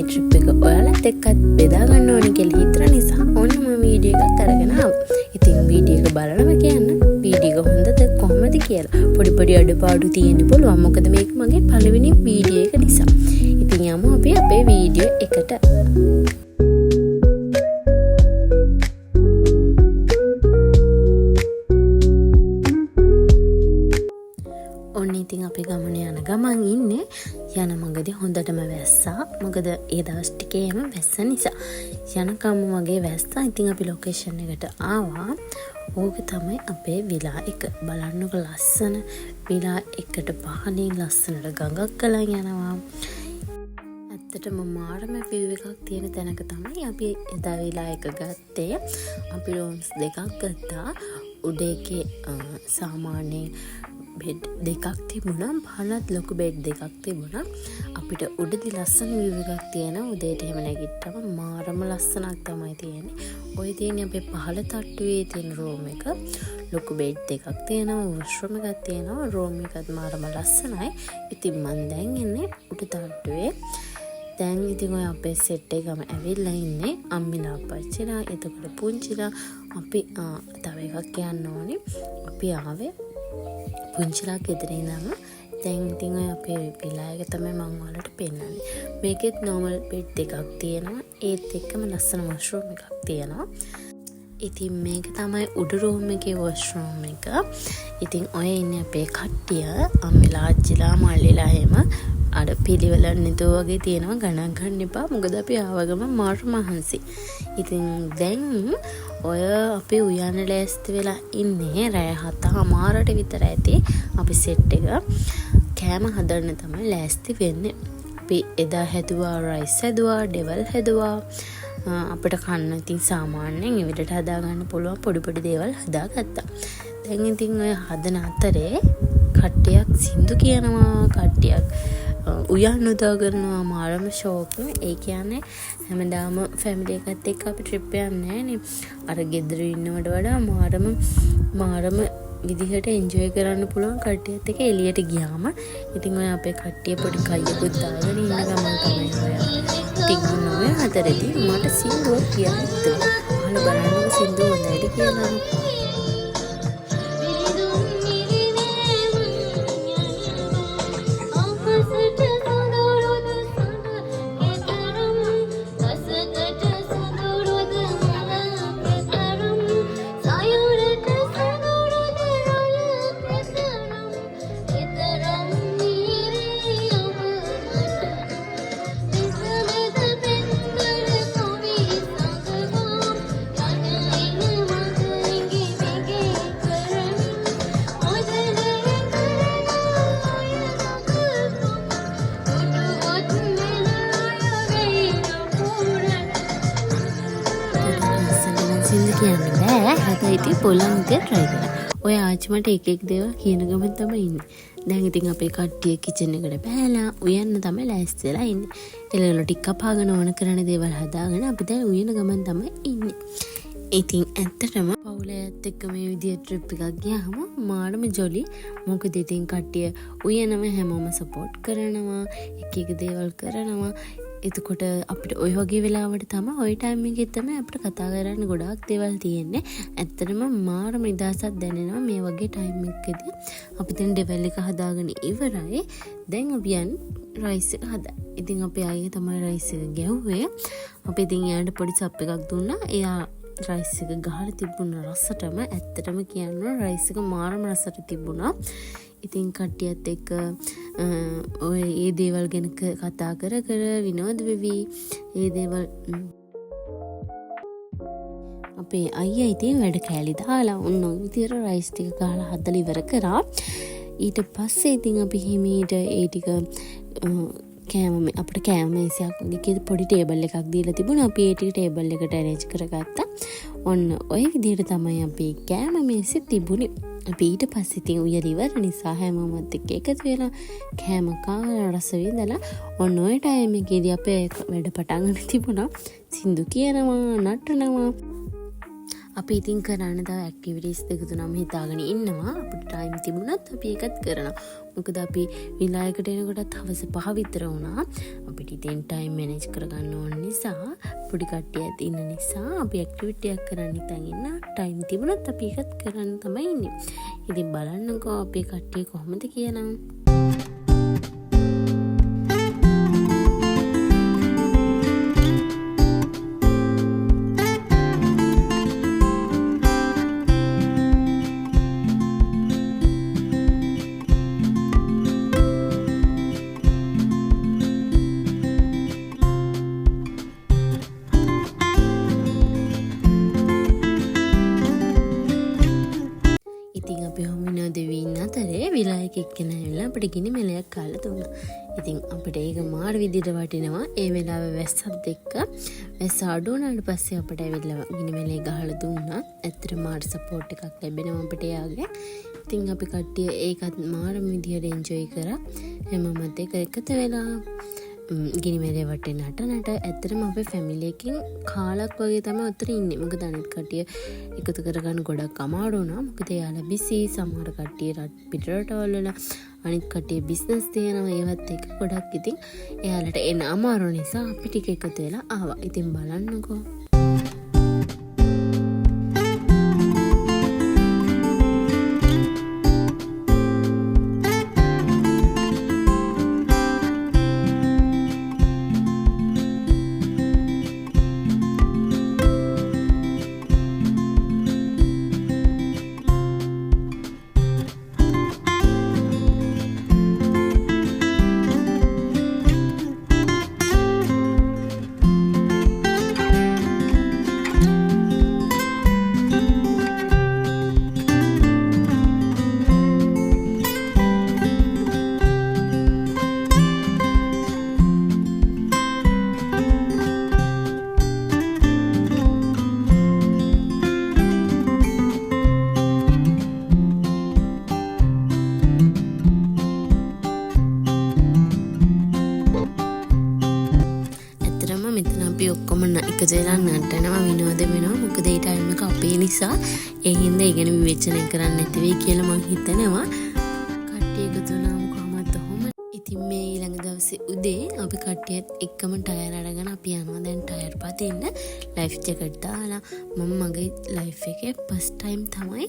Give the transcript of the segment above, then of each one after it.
මේ ට්‍රිප් එක ඔයාලත් එක්කත් බෙදා ගන්න ඕනේ කියලා හිතන නිසා ඔන්න මම වීඩියෝ එකක් අරගෙන ආවා. ඉතින් වීඩියෝ එක බලලම කියන්න වීඩියෝ එක හොඳද කොහොමද කියලා. පොඩි අඩපාඩු තියෙන්න පුළුවන්. මොකද මේක මගේ පළවෙනි වීඩියෝ එක නිසා. ඉතින් යමු අපි අපේ වීඩියෝ එකට. ඉතින් අපි ගමන යන ගමන් ඉන්නේ යන මඟදී හොඳටම වැස්සා. මොකද ඒ දවස් ටිකේම වැස්ස නිසා යනකම් වගේ වැස්සා. ඉතින් අපි ලොකේෂන් එකට ආවා. ඕක තමයි අපේ විලා එක. බලන්නකො ලස්සන විලා එකට පහලින් ලස්සනට ගඟක් ගලන් යනවා. ඇත්තටම මාරම view එකක් තියෙන තැනක තමයි අපි එදා විලා එක ගත්තේ. අපි රූම්ස් දෙකක් ගත්තා. උඩ එකේ සාමාන්‍ය බෙඩ් දෙකක් තිබුණා. පහළත් ලොකු බෙඩ් දෙකක් තිබුණා. අපිට උඩදී ලස්සන view එකක් තියෙනවා. උදේට එහෙම නැගිට්ටම මාරම ලස්සනක් තමයි තියෙන්නේ. ඔය තියෙන්නේ අපේ පහළ තට්ටුවේ තියෙන රූම් එක. ලොකු බෙඩ් දෙකක් තියෙනවා. වොෂ්රූම් එකක් තියෙනවා. රූම් එකත් මාරම ලස්සනයි. ඉතින් මම දැන් ඉන්නේ උඩ තට්ටුවේ. දැන් ඉතින් ඔය අපේ සෙට් එකම ඇවිල්ලා ඉන්නේ. අම්මිලා අපච්චිලා එතකොට පුංචිලා අපි තව එකක් කියන්න ඕනේ. අපි ආවේ පුංචිලා ගෙදර ඉඳන්. දැන් ඉතින් ඔය අපේ විලා එක තමයි මම ඔයාලට පෙන්නන්නේ. මේකෙත් normal bed දෙකක් තියෙනවා. ඒත් එක්කම ලස්සන washroom එකක් තියෙනවා. ඉතින් මේක තමයි උඩ room එකේ washroom එක. ඉතින් ඔය ඉන්නේ අපේ කට්ටිය. අම්මිලා අච්චිලා මල්ලිලා එහෙම අර පිළිවෙල නිතෝ වගේ තියෙනවා. ගණන් ගන්න එපා. මොකද අපි ආවගම මාර මහන්සි. ඉතින් දැන් ඔය අපි උයන්න ලෑස්ති වෙලා ඉන්නේ. රෑ 7:00 විතර ඇති. අපි සෙට් එක කෑම හදන්න තමයි ලෑස්ති වෙන්නේ. අපි එදා හැදුවා රයිස් හැදුවා, ඩෙවල් හැදුවා. අපිට කන්න ඉතින් සාමාන්‍යයෙන් එවිට හදාගන්න පුළුවන් පොඩි දේවල් හදාගත්තා. දැන් ඉතින් ඔය හදන අතරේ කට්ටියක් සින්දු කියනවා, කට්ටියක් උයන් උදා කරනවා. මාරම ෂෝක්. ඒ කියන්නේ හැමදාම ෆැමිලි එකත් එක්ක අපි ට්‍රිප් යන්නේ නෑනේ. අර ගෙදර ඉන්නවට වඩා මාරම විදිහට එන්ජොයි කරන්න පුළුවන් කට්ටියත් එක්ක එළියට ගියාම. ඉතින් ඔය අපේ කට්ටිය පොඩි කයියකුත් දාගෙන ඉන්න ගමන් තමයි ඔය. ඉතින් ඔය අතරේදී මට සින්දුවක් කියන්න හිතුණා. අහලා බලන්නකො සින්දුව හොඳයිද කියලා. කියන්න බෑ. හැබැයි පොළොන් විතර try කරා. ඔය ආච්චිමට එක දේවල් කියන ගමන් තමයි ඉන්නේ. දැන් ඉතින් අපේ කට්ටිය කිචන් එකට බෑලා උයන්න තමයි ලෑස්ති වෙලා ඉන්නේ. එළවලු ටික කපාගෙන ඕන කරන දේවල් හදාගෙන අපි දැන් උයන ගමන් තමයි ඉන්නේ. ඉතින් ඇත්තටම පවුලයත් එක්ක මේ විදිහට ට්‍රිප් එකක් ගියාම මාරම ජොලි. මොකද ඉතින් කට්ටිය උයනම හැමෝම සපෝට් කරනවා. එක දේවල් කරනවා. එතකොට අපිට ඔය වගේ වෙලාවට තමයි ඔය ටයිම් එකේ තමයි අපිට කතා කරන්න ගොඩාක් දේවල් තියෙන්නේ. ඇත්තටම මාරම නිදහසක් දැනෙනවා මේ වගේ ටයිම් එකකදී. අපි දැන් ඩෙවල් එක හදාගෙන ඉවරයි. දැන් අපි යන්නේ රයිස් එක හදා. ඉතින් අපේ අයියා තමයි රයිස් එක ගැහුවේ. අපි ඉතින් එයාට පොඩි සප් එකක් දුන්නා. එයා රයිස් එක ගහලා තිබුණ රසටම ඇත්තටම කියනවා රයිස් එක මාරම රසට තිබුණා. ඉතින් කට්ටියත් එක්ක ඔය ඒ දේවල් ගැන කතා කර විනෝද වෙවි. ඒ දේවල් අපේ අයියා ඉතින් වැඩ කෑලි දාලා ඔන්න ඔය විදිහට රයිස් ටික ගහලා හදලා ඉවර කරා. ඊට පස්සේ ඉතින් අපි හිමීට ඒ ටික අපිට කෑම මේසයක් වගේ පොඩි ටේබල් එකක් දීලා තිබුණා. අපි ඒ ටික ටේබල් එකට arrange කරගත්තා. ඔන්න ඔය විදිහට තමයි අපි කෑම මේසෙ තිබුණේ. අපි ඊට පස්සේ ඉතින් උයන ඉවර නිසා හැමෝමත් එක්ක එකතු වෙලා කෑම කාලා රස විඳලා ඔන්න ඔය ටයිම් එකේදී අපේ වැඩ පටන් ගන්න තිබුණා. සින්දු කියනවා, නටනවා. අපි ඉතින් කරන්න තව ඇක්ටිවිටීස් දෙක තුනම හිතාගෙන ඉන්නවා. අපිට ටයිම් තිබුණත් අපි ඒකත් කරනවා. මොකද අපි විලායකට එනකොටත් හවස 5 විතර වුණා. අපිට ඉතින් ටයිම් මැනේජ් කරගන්න ඕන නිසා පොඩි කට්ටියත් ඉන්න නිසා අපි ඇක්ටිවිටි එකක් කරන්න හිතන් ඉන්න. ටයිම් තිබුණත් අපි ඒකත් කරන්න තමයි ඉන්නේ. ඉතින් බලන්නකෝ අපේ කට්ටිය කොහොමද කියලා. විලායක එක්කෙන ඇවිල්ලා අපිට ගිනි මෙලයක් කාලා දුන්නා. ඉතින් අපිට ඒක මාර විදිහට වටිනවා. ඒ වෙලාවේ වැස්සත් එක්ක වැස්ස අඩු වුණාට පස්සේ අපිට ඇවිල්ලා ගිනි මෙලේ ගහලා දුන්නා. ඇත්තට මාර සපෝට් එකක් ලැබෙනවා අපිට යාගේ. ඉතින් අපි කට්ටිය ඒකත් මාර විදිහට එන්ජොයි කරා. හැමෝමත් එකතු වෙලා ගිනි මෙලේ වටේ නටනට ඇත්තටම අපේ ෆැමිලි එකකින් කාලක් වගේ තමයි උතර ඉන්නේ. මොකද අනිත් කට්ටිය එකතු කරගන්න ගොඩක් අමාරු වුණා. මොකද එයාලා බිසි, සමහර කට්ටිය පිටරටවල වල අනිත් කට්ටිය බිස්නස් තියනවා. ඒවත් එක ගොඩක් ඉතින් එයාලට එන්න අමාරු නිසා අපි ටික එකතු වෙලා ආවා. ඉතින් බලන්නකෝ. ඔක්කොම එකතු වෙලා නටනවා විනෝද වෙනවා. මොකද ඒ ටයිම් එක අපේ නිසා ඒ හින්දා ඉගෙන විවේචනය කරන්න නැති වෙයි කියලා මම හිතනවා. කට්ටිය එකතු වුණාම කොහමද ඔහොම. ඉතින් මේ ඊළඟ දවසේ උදේ අපි කට්ටියත් එක්කම ටයර් අරගෙන අපි යනවා දැන් ටයර් පදින්න. ලයිෆ් ජැකට් දාලා මම මගේ ලයිෆ් එකේ ෆස්ට් ටයිම් තමයි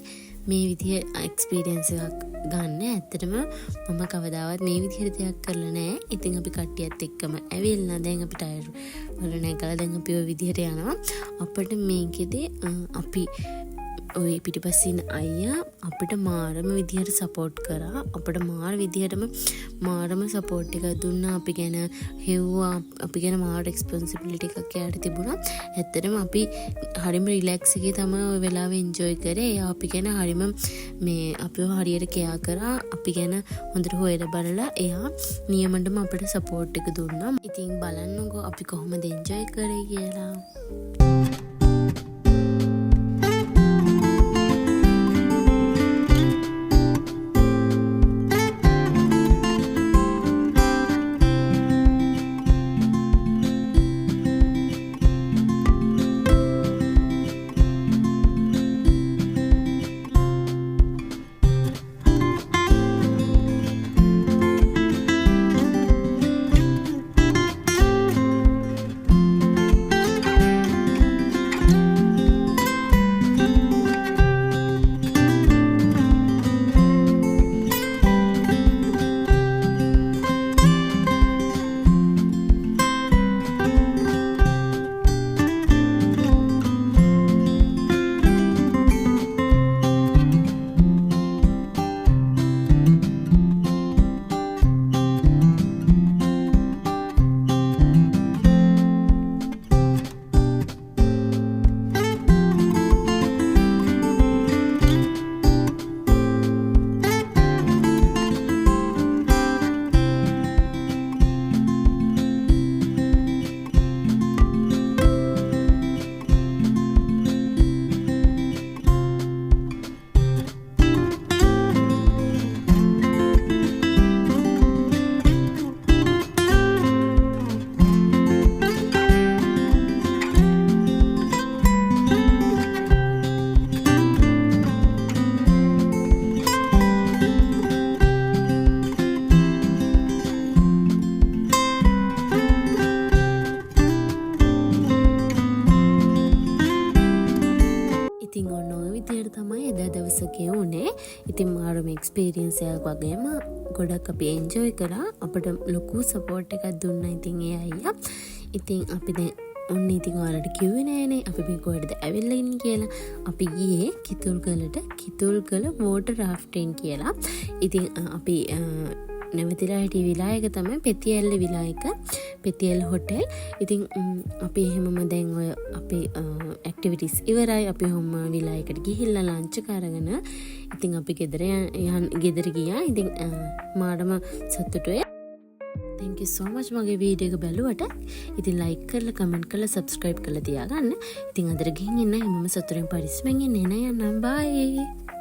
මේ විදිය එක්ස්පීරියන්ස් එකක් ගන්න. ඇත්තටම මම කවදාවත් මේ විදිහට දෙයක් කරලා නැහැ. ඉතින් අපි කට්ටියත් එක්කම ඇවිල්ලා දැන් අපි ටයර් වල නැගලා දැන් අපි ওই විදිහට යනවා. අපිට මේකෙදී අපි ඔය පිටිපස්සින් අයියා අපිට මාරම විදිහට සපෝට් කරා. අපිට මාර විදිහටම මාරම සපෝට් එකක් දුන්නා. අපි ගැන හෙව්වා. අපි ගැන මාර රෙස්පොන්සිබිලිටි එකක් යාට තිබුණා. ඇත්තටම අපි හරිම රිලැක්ස් එකේ තමයි ওই වෙලාව එන්ජොයි කරේ. එයා අපි ගැන හරිම මේ අපිව හරියට කෙයා කරා. අපි ගැන හොඳට හොයලා බලලා එයා නියමටම අපිට සපෝට් එක දුන්නා. ඉතින් බලන්නකෝ අපි කොහොමද එන්ජොයි කරේ කියලා. තමයි එදා දවස ගෙවුනේ. ඉතින් මාරුම එක්ස්පීරියන්ස් එකක් වගේම ගොඩක් අපි එන්ජොයි කරා. අපිට ලොකු සපෝට් එකක් දුන්නා ඉතින් ඒ අයියා. ඉතින් අපි දැන් ඔන්න ඉතින් ඔයාලට කිව්වේ නෑනේ අපි මේ කොහෙටද ඇවිල්ලා ඉන්නේ කියලා. අපි ගියේ කිතුල්ගල වෝටර් රාෆ්ටින් කියලා. ඉතින් අපි නැවතිලා හිටිය විලායක තමයි පෙතියැල්ල විලායක, පෙතියැල්ල හොටෙල්. ඉතින් අපි එහෙමම දැන් ඔය අපේ ඇක්ටිවිටිස් ඉවරයි. අපි ඔහොම විලායකට ගිහිල්ලා ලන්ච් එක අරගෙන ඉතින් අපි ගෙදර ගියා. ඉතින් මාඩම සතුටුයි. Thank you so much මගේ වීඩියෝ එක බැලුවට. ඉතින් like කරලා comment කරලා subscribe කරලා තියාගන්න. ඉතින් අදට ගිහින් ඉන්න හැමෝම සතුටින් පරිස්සමෙන් ඉන්න. එන යන්න. bye.